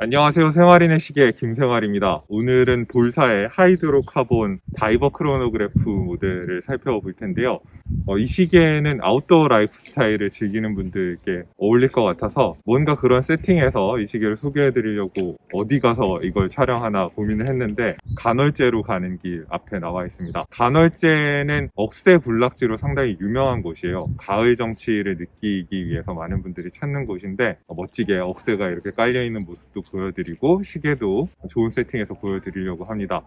안녕하세요. 생활인의 시계 김생활입니다. 오늘은 볼사의 하이드로카본 다이버 크로노그래프 모델을 살펴볼 텐데요. 이 시계는 아웃도어 라이프 스타일을 즐기는 분들께 어울릴 것 같아서 뭔가 그런 세팅에서 이 시계를 소개해 드리려고 어디 가서 이걸 촬영하나 고민을 했는데 간월제로 가는 길 앞에 나와 있습니다. 간월제는 억새 군락지로 상당히 유명한 곳이에요. 가을 정취를 느끼기 위해서 많은 분들이 찾는 곳인데 멋지게 억새가 이렇게 깔려 있는 모습도 보여드리고 시계도 좋은 세팅에서 보여드리려고 합니다.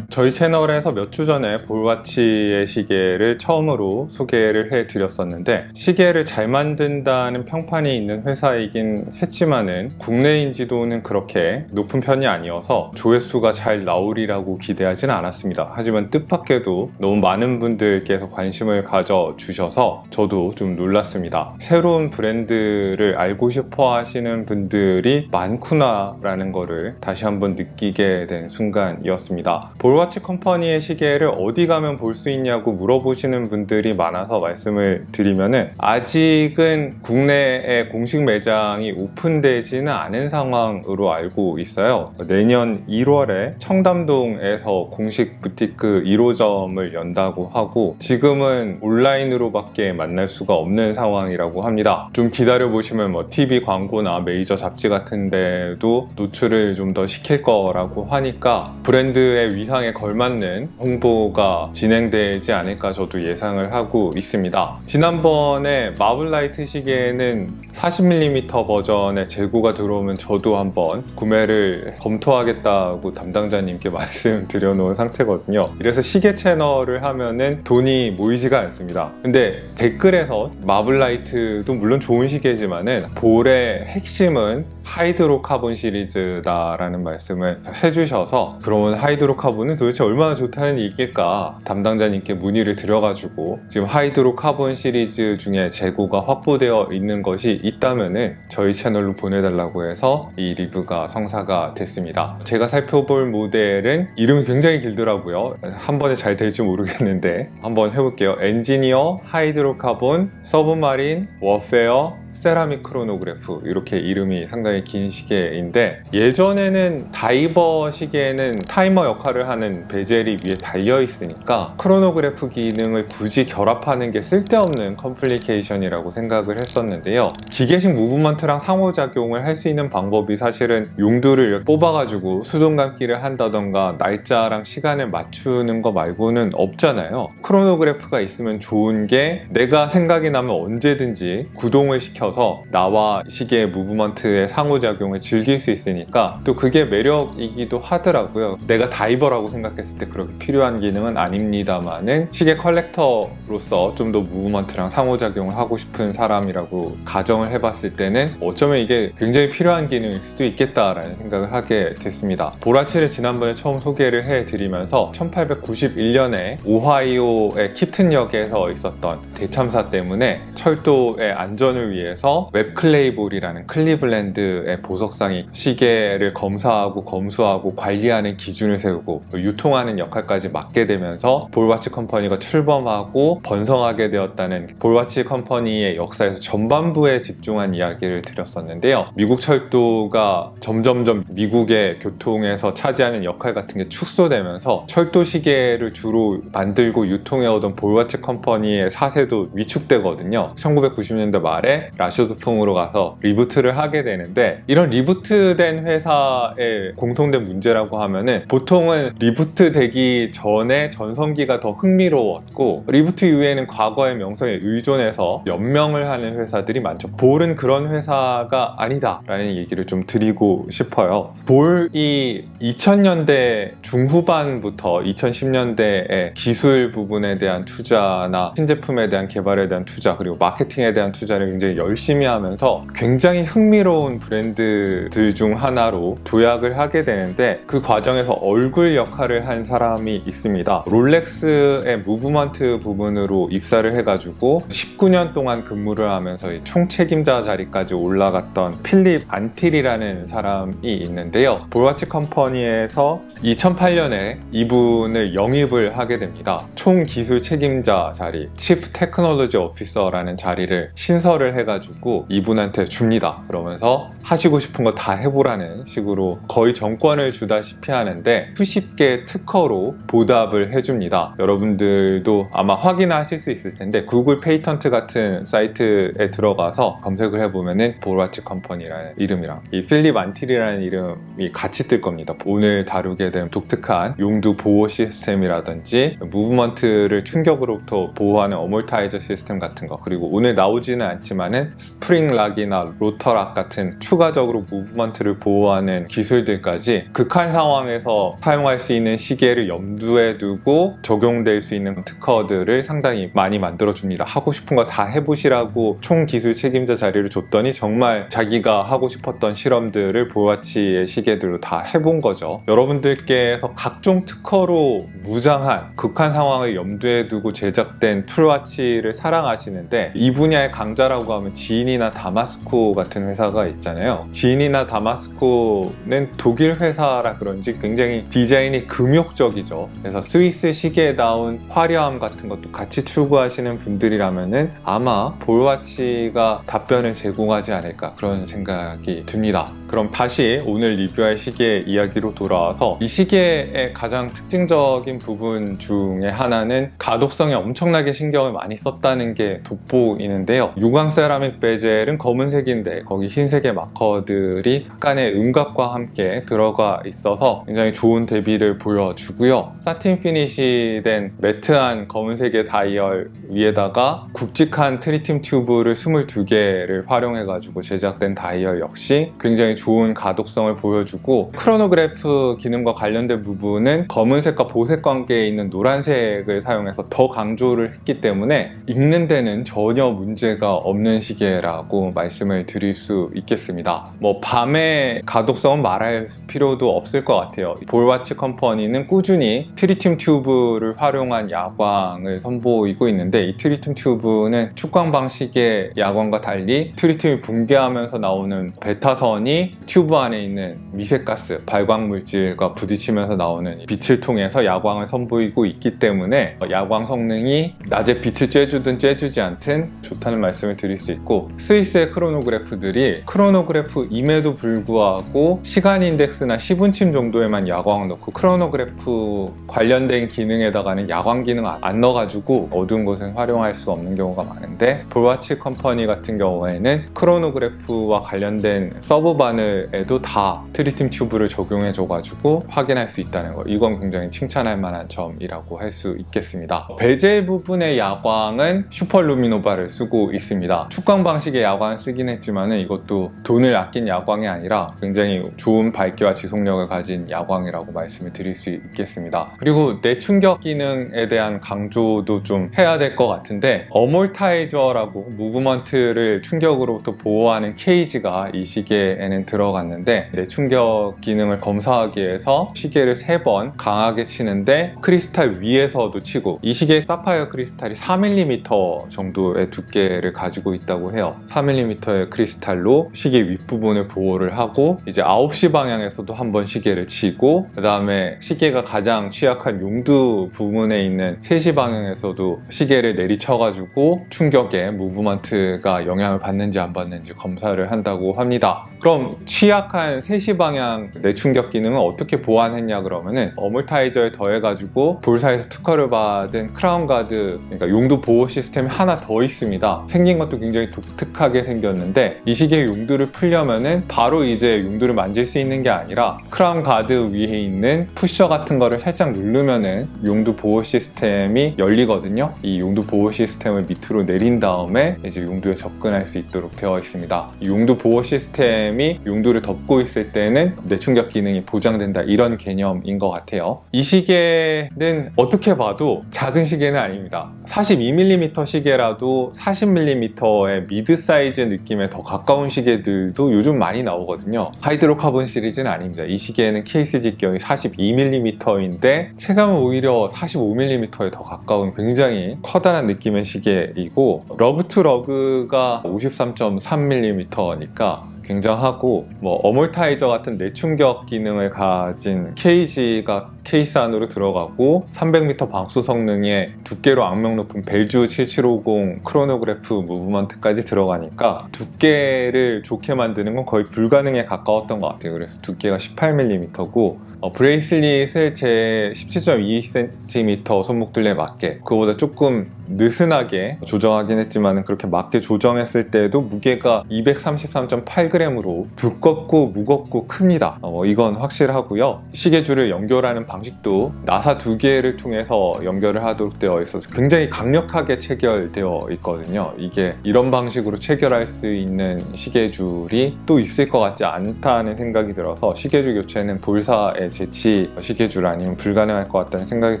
저희 채널에서 몇 주 전에 볼와치의 시계를 처음으로 소개를 해드렸었는데 시계를 잘 만든다는 평판이 있는 회사이긴 했지만은 국내인지도는 그렇게 높은 편이 아니어서 조회수가 잘 나오리라고 기대하진 않았습니다. 하지만 뜻밖에도 너무 많은 분들께서 관심을 가져주셔서 저도 좀 놀랐습니다. 새로운 브랜드를 알고 싶어 하시는 분들이 많구나 라는 거를 다시 한번 느끼게 된 순간이었습니다. 볼와치 컴퍼니의 시계를 어디 가면 볼 수 있냐고 물어보시는 분들이 많아서 말씀을 드리면은 아직은 국내에 공식 매장이 오픈되지는 않은 상황으로 알고 있어요. 내년 1월에 청담동에서 공식 부티크 1호점을 연다고 하고 지금은 온라인으로밖에 만날 수가 없는 상황이라고 합니다. 좀 기다려보시면 뭐 TV 광고나 메이저 잡지 같은 데도 노출을 좀 더 시킬 거라고 하니까 브랜드의 위상에 걸맞는 홍보가 진행되지 않을까 저도 예상을 하고 있습니다. 지난번에 마블라이트 시계는 40mm 버전의 재고가 들어오면 저도 한번 구매를 검토하겠다고 담당자님께 말씀드려 놓은 상태거든요. 이래서 시계 채널을 하면은 돈이 모이지가 않습니다. 근데 댓글에서 마블라이트도 물론 좋은 시계지만은 볼의 핵심은 하이드로카본 시리즈다라는 말씀을 해주셔서 그러면 하이드로카본은 도대체 얼마나 좋다는 얘기일까 담당자님께 문의를 드려가지고 지금 하이드로카본 시리즈 중에 재고가 확보되어 있는 것이 있다면은 저희 채널로 보내달라고 해서 이 리뷰가 성사가 됐습니다. 제가 살펴볼 모델은 이름이 굉장히 길더라고요. 한 번에 잘 될지 모르겠는데 한번 해볼게요. 엔지니어 하이드로카본 서브마린 워페어 세라믹 크로노그래프, 이렇게 이름이 상당히 긴 시계인데 예전에는 다이버 시계는 타이머 역할을 하는 베젤이 위에 달려 있으니까 크로노그래프 기능을 굳이 결합하는 게 쓸데없는 컴플리케이션이라고 생각을 했었는데요. 기계식 무브먼트랑 상호작용을 할 수 있는 방법이 사실은 용두를 뽑아가지고 수동 감기를 한다던가 날짜랑 시간을 맞추는 거 말고는 없잖아요. 크로노그래프가 있으면 좋은 게 내가 생각이 나면 언제든지 구동을 시켜 나와 시계의 무브먼트의 상호작용을 즐길 수 있으니까 또 그게 매력이기도 하더라고요. 내가 다이버라고 생각했을 때 그렇게 필요한 기능은 아닙니다만은 시계 컬렉터로서 좀 더 무브먼트랑 상호작용을 하고 싶은 사람이라고 가정을 해봤을 때는 어쩌면 이게 굉장히 필요한 기능일 수도 있겠다라는 생각을 하게 됐습니다. 볼와치를 지난번에 처음 소개를 해드리면서 1891년에 오하이오의 키튼역에서 있었던 대참사 때문에 철도의 안전을 위해서 웹클레이볼이라는 클리블랜드의 보석상이 시계를 검사하고 검수하고 관리하는 기준을 세우고 유통하는 역할까지 맡게 되면서 볼와치 컴퍼니가 출범하고 번성하게 되었다는 볼와치 컴퍼니의 역사에서 전반부에 집중한 이야기를 드렸었는데요. 미국 철도가 점점점 미국의 교통에서 차지하는 역할 같은 게 축소되면서 철도 시계를 주로 만들고 유통해오던 볼와치 컴퍼니의 사세도 위축되거든요. 1990년대 말에 라쇼드풍으로 가서 리부트를 하게 되는데 이런 리부트된 회사의 공통된 문제라고 하면은 보통은 리부트 되기 전에 전성기가 더 흥미로웠고 리부트 이후에는 과거의 명성에 의존해서 연명을 하는 회사들이 많죠. 볼은 그런 회사가 아니다 라는 얘기를 좀 드리고 싶어요. 볼이 2000년대 중후반부터 2010년대에 기술 부분에 대한 투자나 신제품에 대한 개발에 대한 투자 그리고 마케팅에 대한 투자를 굉장히 열심히 열심히 하면서 굉장히 흥미로운 브랜드들 중 하나로 도약을 하게 되는데, 그 과정에서 얼굴 역할을 한 사람이 있습니다. 롤렉스의 무브먼트 부분으로 입사를 해가지고 19년 동안 근무를 하면서 총 책임자 자리까지 올라갔던 필립 안틸이라는 사람이 있는데요. 볼와치 컴퍼니에서 2008년에 이분을 영입을 하게 됩니다. 총 기술 책임자 자리, Chief Technology Officer라는 자리를 신설을 해가지고 이분한테 줍니다. 그러면서 하시고 싶은 거 다 해보라는 식으로 거의 정권을 주다시피 하는데, 수십 개의 특허로 보답을 해줍니다. 여러분들도 아마 확인하실 수 있을 텐데, 구글 페이턴트 같은 사이트에 들어가서 검색을 해보면은 볼와치 컴퍼니라는 이름이랑 이 필립 안틸이라는 이름이 같이 뜰 겁니다. 오늘 다루게 된 독특한 용두 보호 시스템이라든지 무브먼트를 충격으로부터 보호하는 어몰타이저 시스템 같은 거, 그리고 오늘 나오지는 않지만은 스프링 락이나 로터락 같은 추가적으로 무브먼트를 보호하는 기술들까지 극한 상황에서 사용할 수 있는 시계를 염두에 두고 적용될 수 있는 특허들을 상당히 많이 만들어줍니다. 하고 싶은 거 다 해보시라고 총 기술 책임자 자리를 줬더니 정말 자기가 하고 싶었던 실험들을 볼와치의 시계들로 다 해본 거죠. 여러분들께서 각종 특허로 무장한 극한 상황을 염두에 두고 제작된 툴와치를 사랑하시는데, 이 분야의 강자라고 하면 지인이나 다마스코 같은 회사가 있잖아요. 지인이나 다마스코는 독일 회사라 그런지 굉장히 디자인이 금욕적이죠. 그래서 스위스 시계다운 화려함 같은 것도 같이 추구하시는 분들이라면은 아마 볼와치가 답변을 제공하지 않을까, 그런 생각이 듭니다. 그럼 다시 오늘 리뷰할 시계 이야기로 돌아와서, 이 시계의 가장 특징적인 부분 중에 하나는 가독성에 엄청나게 신경을 많이 썼다는 게 돋보이는데요. 유광 세라믹 베젤은 검은색인데 거기 흰색의 마커들이 약간의 음각과 함께 들어가 있어서 굉장히 좋은 대비를 보여주고요. 사틴 피니시된 매트한 검은색의 다이얼 위에다가 굵직한 트리튬 튜브를 22개를 활용해가지고 제작된 다이얼 역시 굉장히 좋은 가독성을 보여주고, 크로노그래프 기능과 관련된 부분은 검은색과 보색 관계에 있는 노란색을 사용해서 더 강조를 했기 때문에 읽는 데는 전혀 문제가 없는 시계라고 말씀을 드릴 수 있겠습니다. 밤의 가독성은 말할 필요도 없을 것 같아요. 볼와치 컴퍼니는 꾸준히 트리튬 튜브를 활용한 야광을 선보이고 있는데, 이 트리튬 튜브는 축광 방식의 야광과 달리 트리튬이 붕괴하면서 나오는 베타선이 튜브 안에 있는 미세가스, 발광물질과 부딪히면서 나오는 빛을 통해서 야광을 선보이고 있기 때문에 야광 성능이 낮에 빛을 쬐주든 쬐주지 않든 좋다는 말씀을 드릴 수 있고, 스위스의 크로노그래프들이 크로노그래프임에도 불구하고 시간 인덱스나 시분침 정도에만 야광을 넣고, 크로노그래프 관련된 기능에다가는 야광 기능 안 넣어가지고 어두운 곳은 활용할 수 없는 경우가 많은데, 볼와치 컴퍼니 같은 경우에는 크로노그래프와 관련된 서브 바늘에도 다 트리튬 튜브를 적용해줘가지고 확인할 수 있다는 거, 이건 굉장히 칭찬할 만한 점이라고 할 수 있겠습니다. 베젤 부분의 야광은 슈퍼루미노바를 쓰고 있습니다. 축광 방식의 야광을 쓰긴 했지만 이것도 돈을 아낀 야광이 아니라 굉장히 좋은 밝기와 지속력을 가진 야광이라고 말씀을 드릴 수 있겠습니다. 그리고 내충격 기능에 대한 강조도 좀 해야 될 것 같은데, 어몰타이저라고 무브먼트를 충격으로부터 보호하는 케이지가 이 시계에는 들어갔는데, 내충격 기능을 검사하기 위해서 시계를 3번 강하게 치는데 크리스탈 위에서도 치고, 이 시계의 사파이어 크리스탈이 4mm 정도의 두께를 가지고 있다고 해요. 4mm의 크리스탈로 시계 윗부분을 보호를 하고, 이제 9시 방향에서도 한번 시계를 치고, 그 다음에 시계가 가장 취약한 용두 부분에 있는 3시 방향에서도 시계를 내리쳐가지고 충격에 무브먼트가 영향을 받는지 안 받는지 검사를 한다고 합니다. 그럼 취약한 3시 방향 내충격 기능은 어떻게 보완했냐 그러면은, 어몰타이저에 더해가지고 볼사에서 특허를 받은 크라운 가드, 그러니까 용두 보호 시스템이 하나 더 있습니다. 생긴 것도 굉장히 독특하게 생겼는데, 이 시계의 용두를 풀려면은 바로 이제 용두를 만질 수 있는 게 아니라 크라운 가드 위에 있는 푸셔 같은 거를 살짝 누르면은 용두 보호 시스템이 열리거든요. 이 용두 보호 시스템을 밑으로 내린 다음에 이제 용두에 접근할 수 있도록 되어 있습니다. 이 용두 보호 시스템이 용도를 덮고 있을 때는 내충격 기능이 보장된다, 이런 개념인 것 같아요. 이 시계는 어떻게 봐도 작은 시계는 아닙니다. 42mm 시계라도 40mm의 미드 사이즈 느낌에 더 가까운 시계들도 요즘 많이 나오거든요. 하이드로카본 시리즈는 아닙니다. 이 시계는 케이스 직경이 42mm인데 체감은 오히려 45mm에 더 가까운 굉장히 커다란 느낌의 시계이고, 러그 투 러그가 53.3mm니까 굉장하고, 어몰타이저 같은 내충격 기능을 가진 케이지가 케이스 안으로 들어가고 300m 방수 성능의 두께로 악명 높은 벨주 7750 크로노그래프 무브먼트까지 들어가니까 두께를 좋게 만드는 건 거의 불가능에 가까웠던 것 같아요. 그래서 두께가 18mm고 브레이슬릿을 제 17.2cm 손목둘레에 맞게, 그거보다 조금 느슨하게 조정하긴 했지만 그렇게 맞게 조정했을 때도 무게가 233.8g으로 두껍고 무겁고 큽니다. 이건 확실하고요. 시계줄을 연결하는 방식도 나사 두 개를 통해서 연결을 하도록 되어 있어서 굉장히 강력하게 체결되어 있거든요. 이게 이런 방식으로 체결할 수 있는 시계줄이 또 있을 것 같지 않다는 생각이 들어서 시계줄 교체는 볼사의 재치 시계줄 아니면 불가능할 것 같다는 생각이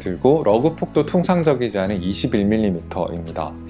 들고, 러그 폭도 통상적이지 않은 21mm입니다.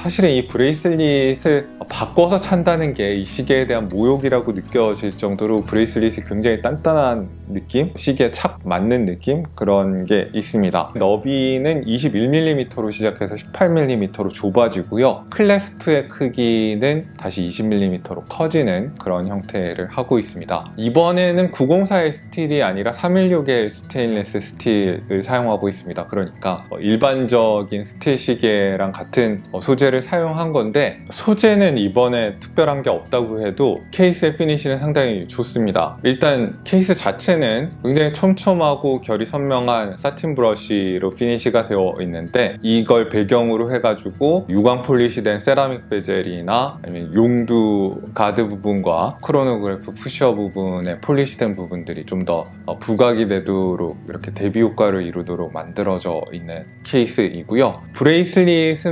사실은 이 브레이슬릿을 바꿔서 찬다는 게 이 시계에 대한 모욕이라고 느껴질 정도로 브레이슬릿이 굉장히 단단한 느낌? 시계에 착 맞는 느낌? 그런 게 있습니다. 너비는 21mm로 시작해서 18mm로 좁아지고요. 클래스프의 크기는 다시 20mm로 커지는 그런 형태를 하고 있습니다. 이번에는 904의 스틸이 아니라 316의 스테인리스 스틸을 사용하고 있습니다. 그러니까 일반적인 스틸 시계랑 같은 소재를 사용한 건데, 소재는 이번에 특별한 게 없다고 해도 케이스의 피니쉬는 상당히 좋습니다. 일단 케이스 자체는 굉장히 촘촘하고 결이 선명한 사틴 브러쉬로 피니쉬가 되어 있는데, 이걸 배경으로 해가지고 유광 폴리시된 세라믹 베젤이나 아니면 용두 가드 부분과 크로노그래프 푸셔 부분의 폴리시된 부분들이 좀 더 부각이 되도록 이렇게 대비 효과를 이루도록 만들어져 있는 케이스이고요. 브레이슬릿은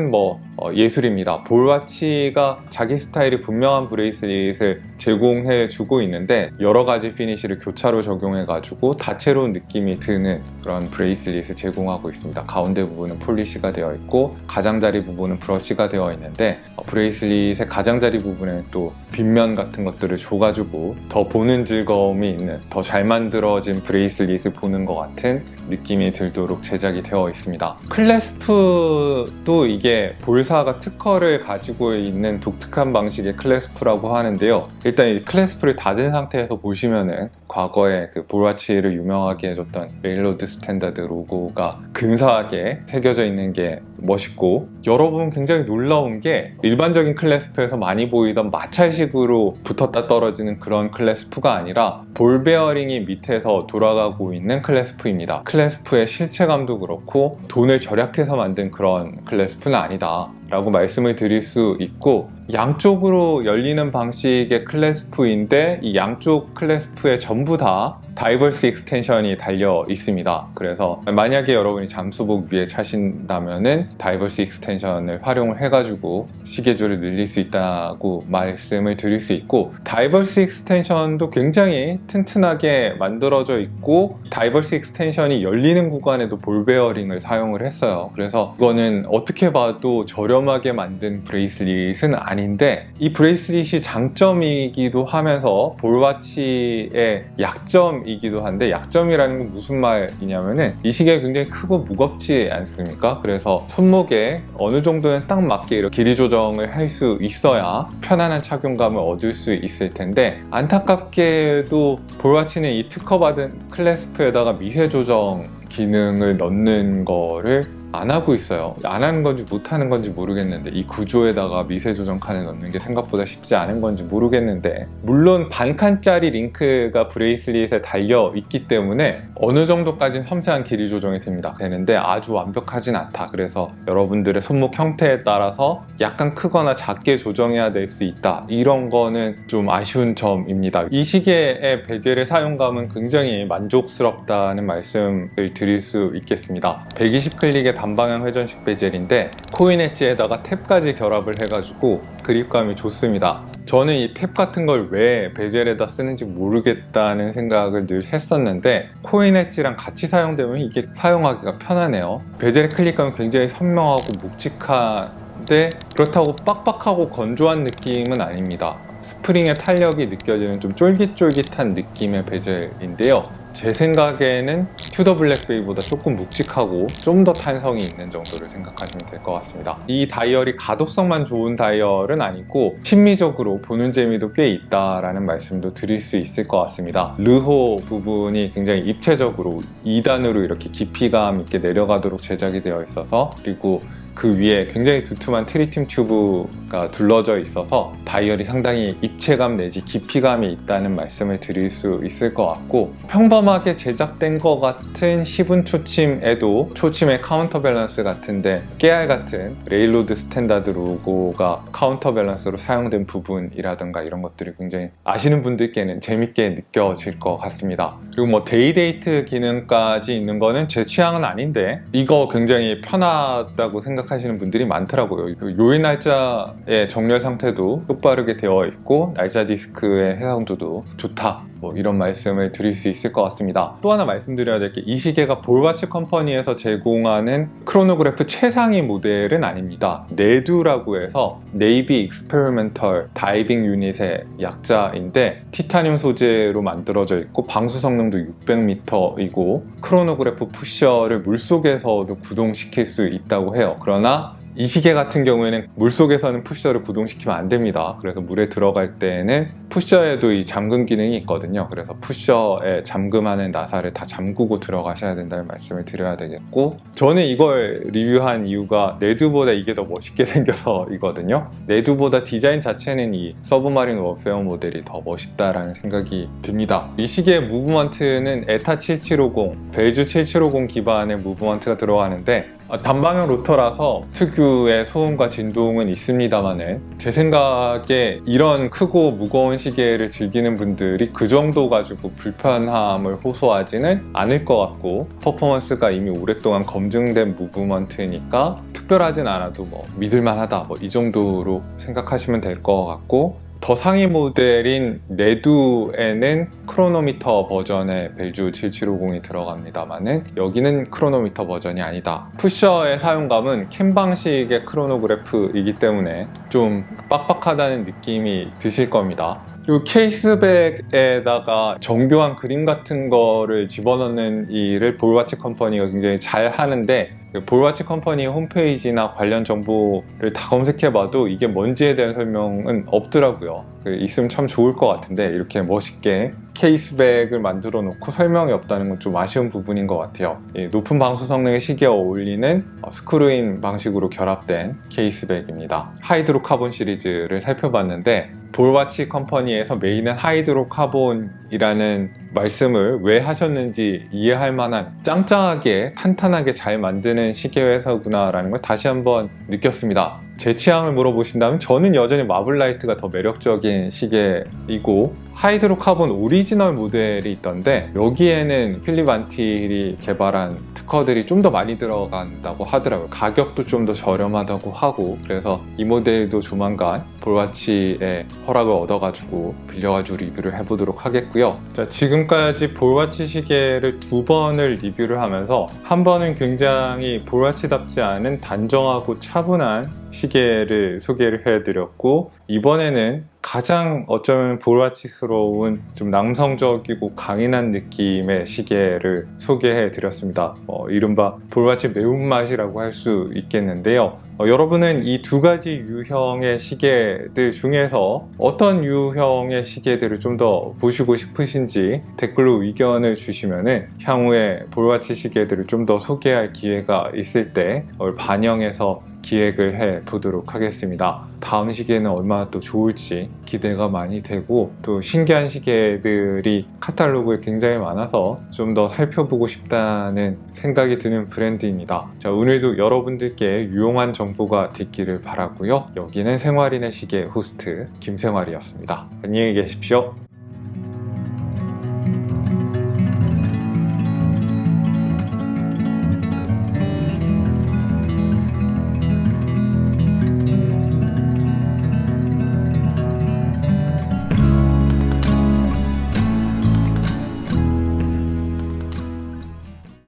예술입니다. 볼와치가 자기 스타일이 분명한 브레이슬릿을 제공해 주고 있는데, 여러 가지 피니쉬를 교차로 적용해 가지고 다채로운 느낌이 드는 그런 브레이슬릿을 제공하고 있습니다. 가운데 부분은 폴리시가 되어 있고 가장자리 부분은 브러쉬가 되어 있는데, 브레이슬릿의 가장자리 부분에 또 빗면 같은 것들을 줘가지고 더 보는 즐거움이 있는, 더 잘 만들어진 브레이슬릿을 보는 것 같은 느낌이 들도록 제작이 되어 있습니다. 클래스프도 이게 볼사가 특허를 가지고 있는 독특한 방식의 클래스프라고 하는데요. 일단 이 클래스프를 닫은 상태에서 보시면은 과거에 그 볼와치를 유명하게 해줬던 레일로드 스탠다드 로고가 근사하게 새겨져 있는 게 멋있고, 여러분 굉장히 놀라운 게 일반적인 클래스프에서 많이 보이던 마찰식으로 붙었다 떨어지는 그런 클래스프가 아니라 볼 베어링이 밑에서 돌아가고 있는 클래스프입니다. 클래스프의 실체감도 그렇고 돈을 절약해서 만든 그런 클래스프는 아니다 라고 말씀을 드릴 수 있고, 양쪽으로 열리는 방식의 클래스프인데 이 양쪽 클래스프에 전부 다 다이버스 익스텐션이 달려 있습니다. 그래서 만약에 여러분이 잠수복 위에 차신다면은 다이버스 익스텐션을 활용을 해가지고 시계줄을 늘릴 수 있다고 말씀을 드릴 수 있고, 다이버스 익스텐션도 굉장히 튼튼하게 만들어져 있고, 다이버스 익스텐션이 열리는 구간에도 볼 베어링을 사용을 했어요. 그래서 이거는 어떻게 봐도 저렴하게 만든 브레이슬릿은 아닌데, 이 브레이슬릿이 장점이기도 하면서 볼와치의 약점이기도 한데, 약점이라는 건 무슨 말이냐면은 이 시계가 굉장히 크고 무겁지 않습니까? 그래서 손목에 어느 정도는 딱 맞게 이렇게 길이 조정을 할 수 있어야 편안한 착용감을 얻을 수 있을 텐데, 안타깝게도 볼와치는 이 특허받은 클래스프에다가 미세 조정 기능을 넣는 거를 안 하고 있어요. 안 하는 건지 못 하는 건지 모르겠는데, 이 구조에다가 미세 조정 칸을 넣는 게 생각보다 쉽지 않은 건지 모르겠는데, 물론 반칸짜리 링크가 브레이슬릿에 달려 있기 때문에 어느 정도까지는 섬세한 길이 조정이 되는데 아주 완벽하진 않다. 그래서 여러분들의 손목 형태에 따라서 약간 크거나 작게 조정해야 될 수 있다, 이런 거는 좀 아쉬운 점입니다. 이 시계의 베젤의 사용감은 굉장히 만족스럽다는 말씀을 드릴 수 있겠습니다. 120클릭의 단방향 회전식 베젤인데 코인 엣지에다가 탭까지 결합을 해가지고 그립감이 좋습니다. 저는 이 탭 같은 걸 왜 베젤에다 쓰는지 모르겠다는 생각을 늘 했었는데 코인 엣지랑 같이 사용되면 이게 사용하기가 편하네요. 베젤 클릭하면 굉장히 선명하고 묵직한데 그렇다고 빡빡하고 건조한 느낌은 아닙니다. 스프링의 탄력이 느껴지는 좀 쫄깃쫄깃한 느낌의 베젤인데요. 제 생각에는 튜더 블랙베이보다 조금 묵직하고 좀 더 탄성이 있는 정도를 생각하시면 될 것 같습니다. 이 다이얼이 가독성만 좋은 다이얼은 아니고 심미적으로 보는 재미도 꽤 있다라는 말씀도 드릴 수 있을 것 같습니다. 르호 부분이 굉장히 입체적으로 2단으로 이렇게 깊이감 있게 내려가도록 제작이 되어 있어서, 그리고 그 위에 굉장히 두툼한 트리튬 튜브가 둘러져 있어서 다이얼이 상당히 입체감 내지 깊이감이 있다는 말씀을 드릴 수 있을 것 같고, 평범하게 제작된 것 같은 시분 초침에도 초침의 카운터 밸런스 같은데 깨알 같은 레일로드 스탠다드 로고가 카운터 밸런스로 사용된 부분이라든가 이런 것들이 굉장히 아시는 분들께는 재밌게 느껴질 것 같습니다. 그리고 뭐 데이데이트 기능까지 있는 거는 제 취향은 아닌데 이거 굉장히 편하다고 하시는 분들이 많더라고요. 요일 날짜의 정렬 상태도 똑바르게 되어 있고 날짜 디스크의 해상도도 좋다, 뭐 이런 말씀을 드릴 수 있을 것 같습니다. 또 하나 말씀드려야 될 게 이 시계가 볼와치 컴퍼니에서 제공하는 크로노그래프 최상위 모델은 아닙니다. 네두라고 해서 네이비 익스페리멘털 다이빙 유닛의 약자인데 티타늄 소재로 만들어져 있고 방수 성능도 600m이고 크로노그래프 푸셔를 물속에서도 구동시킬 수 있다고 해요. 그러나 이 시계 같은 경우에는 물속에서는 푸셔를 구동시키면 안 됩니다. 그래서 물에 들어갈 때에는 푸셔에도 이 잠금 기능이 있거든요. 그래서 푸셔에 잠금하는 나사를 다 잠그고 들어가셔야 된다는 말씀을 드려야 되겠고, 저는 이걸 리뷰한 이유가 네두보다 이게 더 멋있게 생겨서이거든요. 네두보다 디자인 자체는 이 서브마린 워페어 모델이 더 멋있다라는 생각이 듭니다. 이 시계의 무브먼트는 에타 7750, 벨주 7750 기반의 무브먼트가 들어가는데 단방향 로터라서 특유의 소음과 진동은 있습니다만은 제 생각에 이런 크고 무거운 시계를 즐기는 분들이 그 정도 가지고 불편함을 호소하지는 않을 것 같고, 퍼포먼스가 이미 오랫동안 검증된 무브먼트니까 특별하진 않아도 뭐 믿을만하다, 뭐 이 정도로 생각하시면 될 것 같고, 더 상위 모델인 네두에는 크로노미터 버전의 벨주 7750이 들어갑니다만은 여기는 크로노미터 버전이 아니다. 푸셔의 사용감은 캔 방식의 크로노그래프이기 때문에 좀 빡빡하다는 느낌이 드실 겁니다. 그리고 케이스백에다가 정교한 그림 같은 거를 집어넣는 일을 볼와치 컴퍼니가 굉장히 잘 하는데, 볼와치 컴퍼니 홈페이지나 관련 정보를 다 검색해봐도 이게 뭔지에 대한 설명은 없더라고요. 있으면 참 좋을 것 같은데 이렇게 멋있게 케이스백을 만들어 놓고 설명이 없다는 건 좀 아쉬운 부분인 것 같아요. 높은 방수 성능의 시계와 어울리는 스크루인 방식으로 결합된 케이스백입니다. 하이드로카본 시리즈를 살펴봤는데 볼와치 컴퍼니에서 메인은 하이드로카본이라는 말씀을 왜 하셨는지 이해할 만한 짱짱하게 탄탄하게 잘 만드는 시계 회사구나 라는 걸 다시 한번 느꼈습니다. 제 취향을 물어보신다면 저는 여전히 마블라이트가 더 매력적인 시계이고, 하이드로카본 오리지널 모델이 있던데 여기에는 필립 안틸이 개발한 특허들이 좀 더 많이 들어간다고 하더라고요. 가격도 좀 더 저렴하다고 하고, 그래서 이 모델도 조만간 볼와치의 허락을 얻어가지고 빌려가지고 리뷰를 해보도록 하겠고요. 자, 지금까지 볼와치 시계를 2번을 리뷰를 하면서 한 번은 굉장히 볼와치답지 않은 단정하고 차분한 시계를 소개를 해드렸고, 이번에는 가장 어쩌면 볼와치스러운 좀 남성적이고 강인한 느낌의 시계를 소개해 드렸습니다. 이른바 볼와치 매운맛이라고 할 수 있겠는데요. 여러분은 이 두 가지 유형의 시계들 중에서 어떤 유형의 시계들을 좀 더 보시고 싶으신지 댓글로 의견을 주시면은 향후에 볼와치 시계들을 좀 더 소개할 기회가 있을 때 반영해서 기획을 해 보도록 하겠습니다. 다음 시계는 얼마나 또 좋을지 기대가 많이 되고, 또 신기한 시계들이 카탈로그에 굉장히 많아서 좀 더 살펴보고 싶다는 생각이 드는 브랜드입니다. 자, 오늘도 여러분들께 유용한 정보가 됐기를 바라고요. 여기는 생활인의 시계 호스트 김생활이었습니다. 안녕히 계십시오.